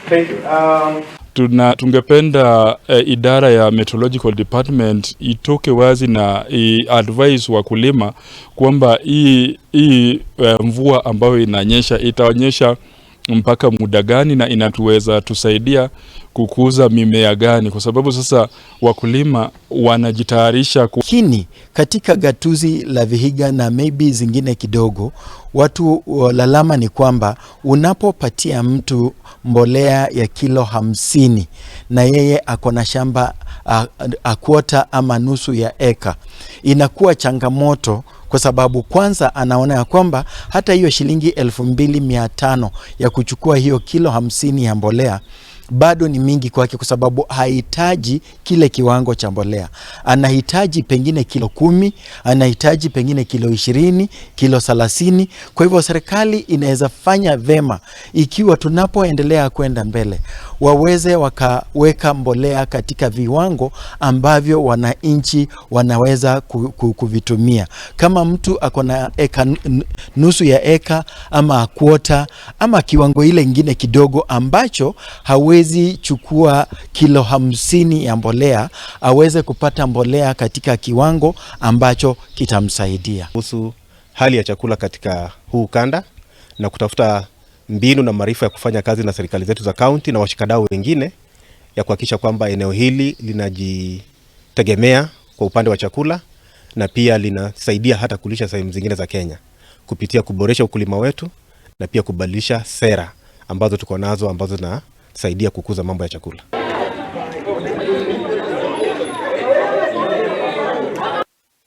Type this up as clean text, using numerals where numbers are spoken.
Thank you. Tungependa idara ya Meteorological Department itoke wazi na advise wakulima kwamba hii mvua ambayo inanyesha itaonyesha mpaka muda gani na inatuweza tusaidia kukuza mimea gani, kwa sababu sasa wakulima wanajitayarisha Lakini katika gatuzi la Vihiga na maybe zingine kidogo, watu lalama ni kwamba unapopatia mtu mbolea ya kilo 50 na yeye akona shamba a quarter ama nusu ya eka, inakuwa changamoto kwa sababu kwanza anaona ya kwamba hata hiyo shilingi 2500 ya kuchukua hiyo kilo 50 ya mbolea bado ni mingi kwake, kwa sababu hahitaji kile kiwango cha mbolea. Anahitaji pengine kilo 10, anahitaji pengine kilo 20, kilo 30. Kwa hivyo serikali inaweza fanya vema ikiwa tunapoendelea kwenda mbele, waweze wakaweka mbolea katika viwango ambavyo wananchi wanaweza kuvitumia. Kama mtu akona eka, nusu ya eka ama quarter ama kiwango ile ingine kidogo ambacho hawezi chukua kilo 50 ya mbolea, aweze kupata mbolea katika kiwango ambacho kitamsaidia. Kuhusu hali ya chakula katika huu ukanda na kutafuta mbinu na maarifa ya kufanya kazi na serikali zetu za kaunti na washikadau wengine ya kuhakikisha kwamba eneo hili linajitegemea kwa upande wa chakula na pia linasaidia hata kulisha sehemu zingine za Kenya kupitia kuboresha ukulima wetu na pia kubadilisha sera ambazo tuko nazo ambazo zinasaidia kukuza mambo ya chakula.